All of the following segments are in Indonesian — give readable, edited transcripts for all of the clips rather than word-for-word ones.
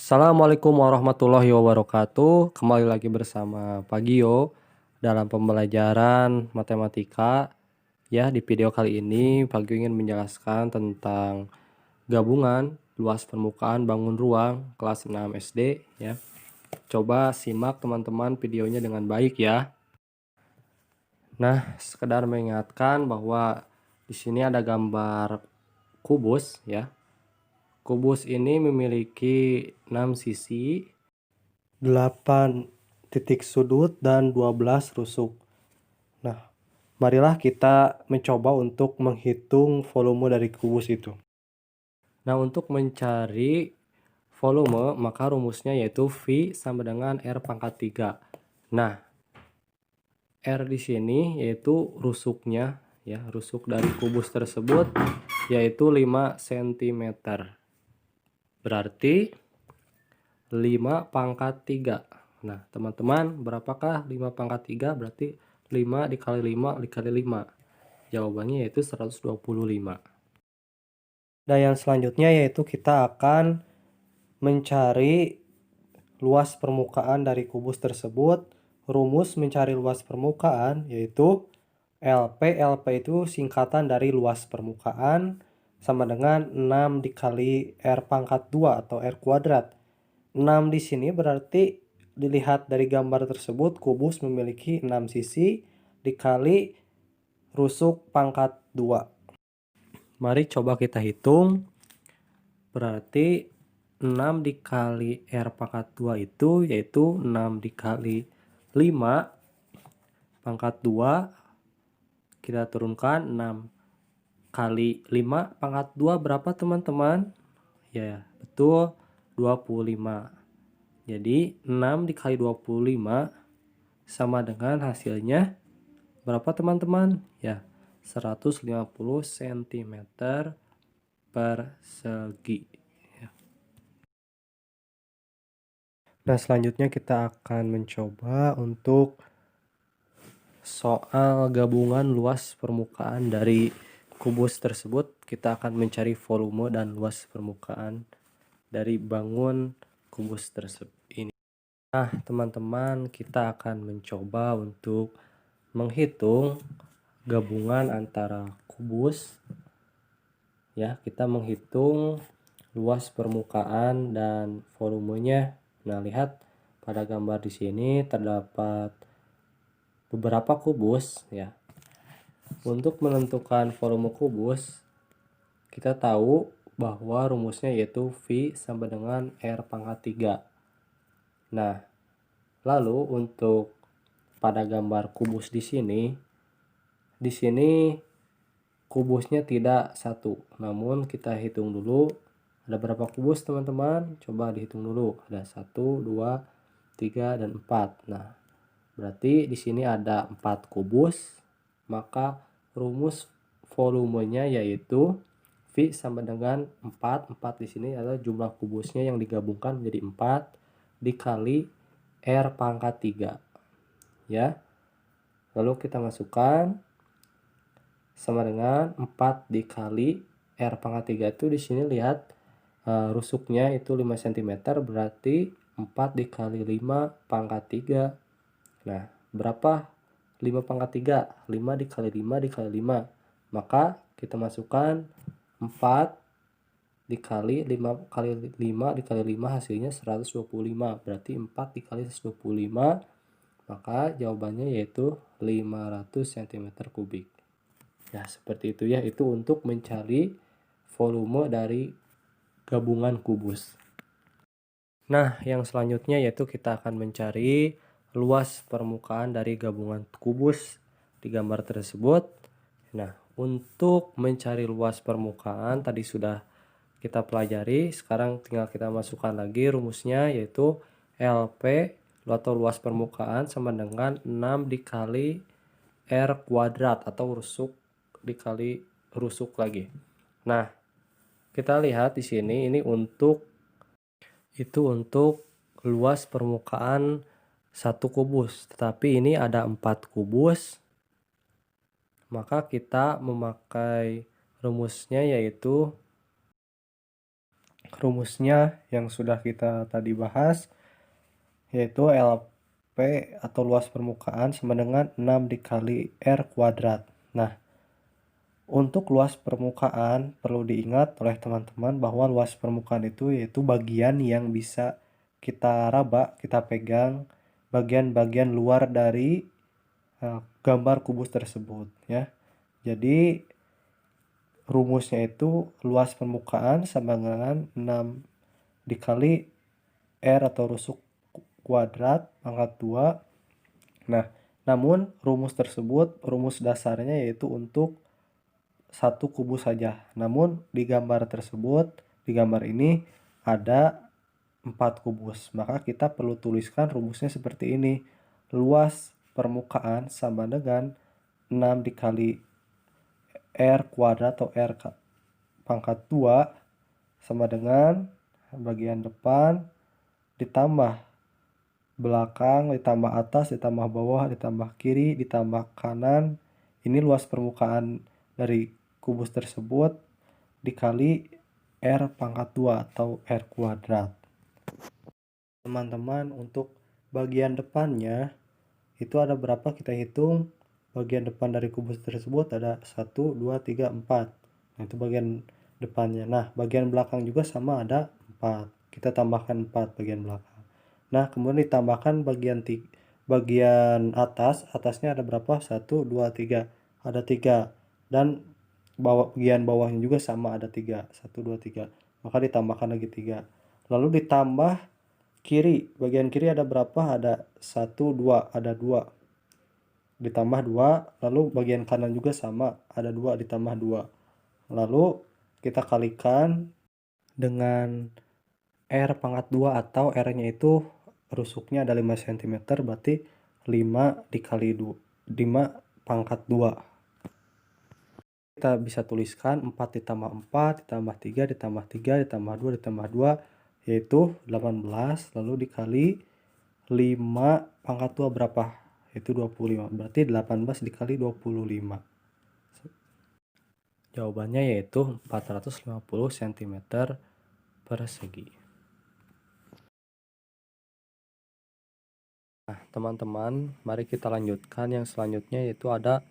Assalamualaikum warahmatullahi wabarakatuh. Kembali lagi bersama Pak Gio dalam pembelajaran matematika. Ya, di video kali ini Pak Gio ingin menjelaskan tentang gabungan luas permukaan bangun ruang kelas 6 SD ya. Coba simak teman-teman videonya dengan baik ya. Nah, sekedar mengingatkan bahwa di sini ada gambar kubus ya. Kubus ini memiliki 6 sisi, 8 titik sudut dan 12 rusuk. Nah, marilah kita mencoba untuk menghitung volume dari kubus itu. Nah, untuk mencari volume, maka rumusnya yaitu V sama dengan R pangkat 3. Nah, R di sini yaitu rusuknya, ya, rusuk dari kubus tersebut yaitu 5 cm. Berarti 5 pangkat 3. Nah, teman-teman, berapakah 5 pangkat 3? Berarti 5 dikali 5 dikali 5. Jawabannya yaitu 125. Dan yang selanjutnya yaitu kita akan mencari luas permukaan dari kubus tersebut. Rumus mencari luas permukaan yaitu LP. LP itu singkatan dari luas permukaan sama dengan 6 dikali R pangkat 2 atau R kuadrat. 6 di sini berarti dilihat dari gambar tersebut kubus memiliki 6 sisi dikali rusuk pangkat 2. Mari coba kita hitung. Berarti 6 dikali R pangkat 2 itu yaitu 6 dikali 5 pangkat 2. Kita turunkan 6 kali 5 pangkat 2 berapa teman-teman? Ya, betul, 25. Jadi 6 dikali 25 sama dengan hasilnya berapa teman-teman? Ya, 150 cm persegi. Nah, selanjutnya kita akan mencoba untuk soal gabungan luas permukaan dari kubus tersebut. Kita akan mencari volume dan luas permukaan dari bangun kubus tersebut ini. Nah, teman-teman, kita akan mencoba untuk menghitung gabungan antara kubus. Ya, kita menghitung luas permukaan dan volumenya. Nah, lihat pada gambar di sini terdapat beberapa kubus ya. Untuk menentukan volume kubus, kita tahu bahwa rumusnya yaitu V sama dengan R pangkat 3. Nah, lalu untuk pada gambar kubus di sini kubusnya tidak satu, namun kita hitung dulu ada berapa kubus teman-teman. Coba dihitung dulu, ada 1, 2, 3, dan 4. Nah, berarti di sini ada 4 kubus, maka rumus volumenya yaitu V sama dengan 4. 4 di sini adalah jumlah kubusnya yang digabungkan menjadi 4 dikali R pangkat 3. Ya. Lalu kita masukkan sama dengan 4 dikali R pangkat 3 itu di sini lihat rusuknya itu 5 cm, berarti 4 dikali 5 pangkat 3. Nah, berapa 5 pangkat 3? 5 dikali 5 dikali 5. Maka kita masukkan 4 dikali 5 kali 5 dikali 5 hasilnya 125. Berarti 4 dikali 125, maka jawabannya yaitu 500 cm kubik. Ya, seperti itu ya. Itu untuk mencari volume dari gabungan kubus. Nah, yang selanjutnya yaitu kita akan mencari luas permukaan dari gabungan kubus di gambar tersebut. Nah, untuk mencari luas permukaan tadi sudah kita pelajari. Sekarang tinggal kita masukkan lagi rumusnya yaitu LP atau luas permukaan sama dengan 6 dikali R kuadrat atau rusuk dikali rusuk lagi. Nah, kita lihat di sini ini untuk luas permukaan satu kubus, tetapi ini ada 4 kubus. Maka kita memakai rumusnya yaitu Rumusnya yang sudah kita tadi bahas, yaitu LP atau luas permukaan sama dengan 6 dikali R kuadrat. Nah, untuk luas permukaan perlu diingat oleh teman-teman bahwa luas permukaan itu yaitu bagian yang bisa kita raba, kita pegang, bagian-bagian luar dari gambar kubus tersebut ya. Jadi rumusnya itu luas permukaan sama dengan 6 dikali R atau rusuk kuadrat pangkat 2. Nah, namun rumus tersebut, rumus dasarnya yaitu untuk satu kubus saja. Namun di gambar tersebut, di gambar ini ada 4 kubus. Maka kita perlu tuliskan rumusnya seperti ini. Luas permukaan sama dengan 6 dikali R kuadrat atau R pangkat 2 sama dengan bagian depan ditambah belakang, ditambah atas, ditambah bawah, ditambah kiri, ditambah kanan. Ini luas permukaan dari kubus tersebut dikali R pangkat 2 atau R kuadrat. Teman-teman, untuk bagian depannya itu ada berapa kita hitung. Bagian depan dari kubus tersebut ada 1, 2, 3, 4. Nah, itu bagian depannya. Nah, bagian belakang juga sama ada 4. Kita tambahkan 4 bagian belakang. Nah, kemudian ditambahkan bagian atasnya ada berapa? 1, 2, 3. Ada 3. Dan bagian bawahnya juga sama ada 3. 1, 2, 3. Maka ditambahkan lagi 3. Lalu ditambah kiri. Bagian kiri ada berapa? Ada 1, 2. Ada 2. Ditambah 2. Lalu bagian kanan juga sama. Ada 2 ditambah 2. Lalu kita kalikan dengan R pangkat 2 atau R-nya itu rusuknya ada 5 cm, berarti 5 dikali 5 pangkat 2. Kita bisa tuliskan 4 ditambah 4 ditambah 3 ditambah 3 ditambah 2 ditambah 2 yaitu 18, lalu dikali 5 pangkat 2 berapa? Itu 25, berarti 18 dikali 25. Jawabannya yaitu 450 cm persegi. Nah, teman-teman, mari kita lanjutkan yang selanjutnya, yaitu ada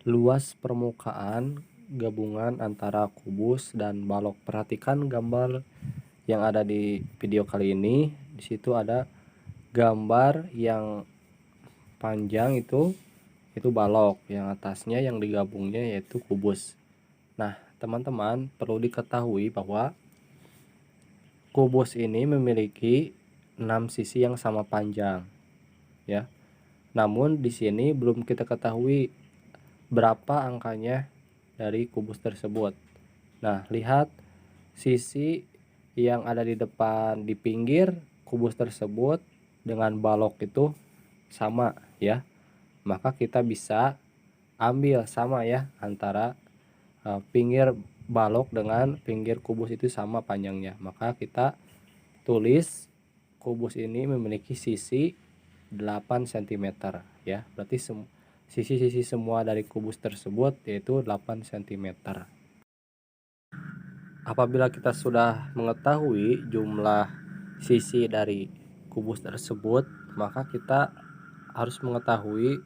luas permukaan gabungan antara kubus dan balok. Perhatikan gambar yang ada di video kali ini. Di situ ada gambar yang panjang itu balok, yang atasnya yang digabungnya yaitu kubus. Nah, teman-teman, perlu diketahui bahwa kubus ini memiliki 6 sisi yang sama panjang ya. Namun di sini belum kita ketahui berapa angkanya dari kubus tersebut. Nah, lihat sisi yang ada di depan di pinggir kubus tersebut dengan balok itu sama ya. Maka kita bisa ambil sama ya, antara pinggir balok dengan pinggir kubus itu sama panjangnya. Maka kita tulis kubus ini memiliki sisi 8 cm ya. Berarti sisi-sisi semua dari kubus tersebut yaitu 8 cm. Apabila kita sudah mengetahui jumlah sisi dari kubus tersebut, maka kita harus mengetahui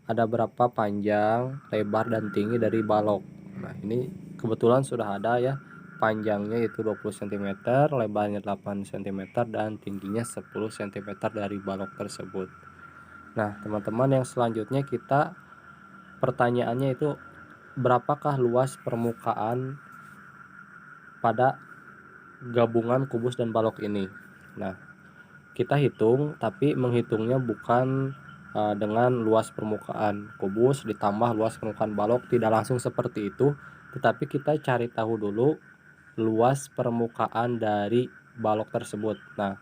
ada berapa panjang, lebar, dan tinggi dari balok. Nah, ini kebetulan sudah ada ya. Panjangnya itu 20 cm, lebarnya 8 cm, dan tingginya 10 cm dari balok tersebut. Nah, teman-teman, yang selanjutnya pertanyaannya itu berapakah luas permukaan pada gabungan kubus dan balok ini. Nah, kita hitung, tapi menghitungnya bukan dengan luas permukaan kubus ditambah luas permukaan balok, tidak langsung seperti itu, tetapi kita cari tahu dulu luas permukaan dari balok tersebut. Nah,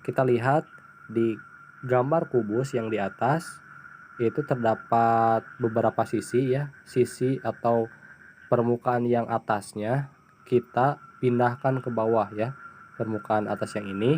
kita lihat di gambar kubus yang di atas itu terdapat beberapa sisi ya. Sisi atau permukaan yang atasnya kita pindahkan ke bawah ya. Permukaan atas yang ini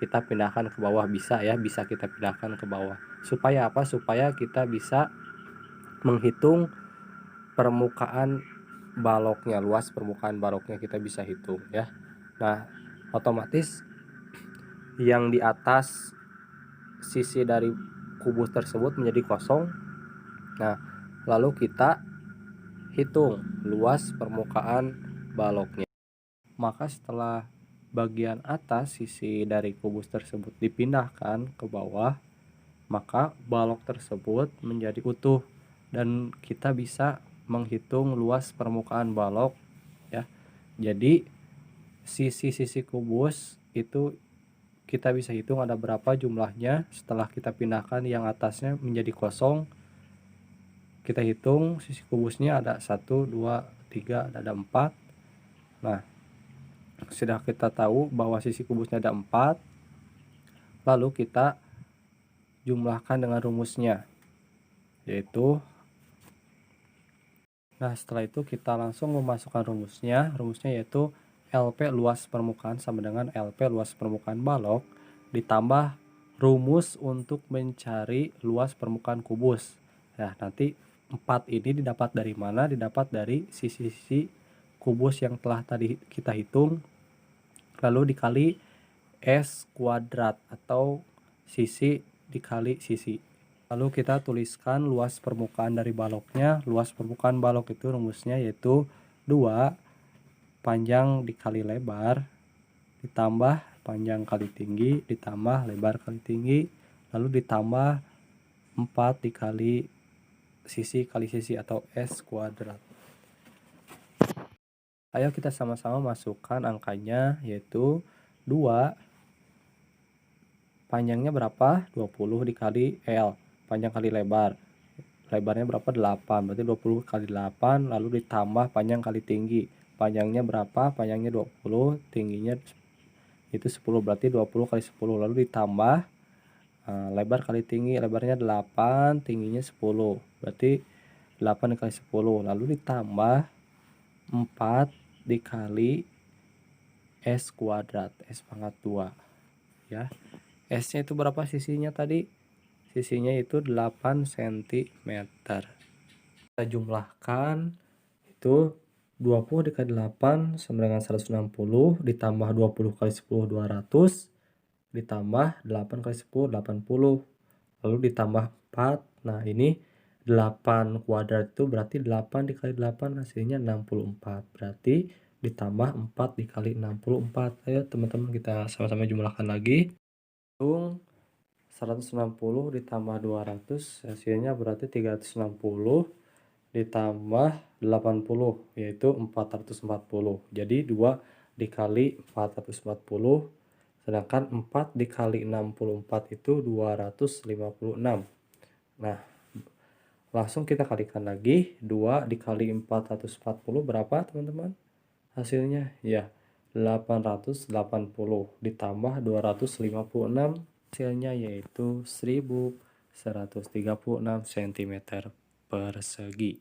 kita pindahkan ke bawah, bisa ya, bisa kita pindahkan ke bawah. Supaya apa? Supaya kita bisa menghitung permukaan baloknya, luas permukaan baloknya kita bisa hitung ya. Nah, otomatis yang di atas sisi dari kubus tersebut menjadi kosong. Nah, lalu kita hitung luas permukaan baloknya. Maka setelah bagian atas sisi dari kubus tersebut dipindahkan ke bawah, maka balok tersebut menjadi utuh dan kita bisa menghitung luas permukaan balok ya. Jadi sisi-sisi kubus itu kita bisa hitung ada berapa jumlahnya. Setelah kita pindahkan yang atasnya menjadi kosong, kita hitung sisi kubusnya ada 1, 2, 3, ada 4. Nah, sudah kita tahu bahwa sisi kubusnya ada 4, lalu kita jumlahkan dengan rumusnya, yaitu setelah itu kita langsung memasukkan rumusnya yaitu LP luas permukaan sama dengan LP luas permukaan balok ditambah rumus untuk mencari luas permukaan kubus. Nah, nanti 4 ini didapat dari mana? Didapat dari sisi-sisi kubus yang telah tadi kita hitung, lalu dikali S kuadrat atau sisi dikali sisi. Lalu kita tuliskan luas permukaan dari baloknya. Luas permukaan balok itu rumusnya yaitu 2 panjang dikali lebar ditambah panjang kali tinggi ditambah lebar kali tinggi lalu ditambah 4 dikali sisi kali sisi atau S kuadrat. Ayo kita sama-sama masukkan angkanya, yaitu 2 panjangnya berapa? 20 dikali L, panjang kali lebar. Lebarnya berapa? 8, berarti 20 kali 8, lalu ditambah panjang kali tinggi. Panjangnya berapa? Panjangnya 20, tingginya itu 10, berarti 20 kali 10, lalu ditambah lebar kali tinggi. Lebarnya 8, tingginya 10, berarti 8 dikali 10, lalu ditambah 4 dikali S kuadrat, S pangkat 2 ya. S nya itu berapa sisinya tadi? Sisinya itu 8 cm. Kita jumlahkan itu 20 dikali 8 sama dengan 160 ditambah 20 kali 10 200 ditambah 8 kali 10 80 lalu ditambah 4. Nah, ini 8 kuadrat itu berarti 8 dikali 8 hasilnya 64. Berarti ditambah 4 dikali 64. Ayo teman-teman kita sama-sama jumlahkan lagi. Hitung 160 ditambah 200 hasilnya berarti 360 ditambah 80 yaitu 440. Jadi 2 dikali 440 sedangkan 4 dikali 64 itu 256. Nah, langsung kita kalikan lagi. 2 dikali 440 berapa teman-teman? Hasilnya ya 880 ditambah 256 hasilnya yaitu 1136 cm persegi.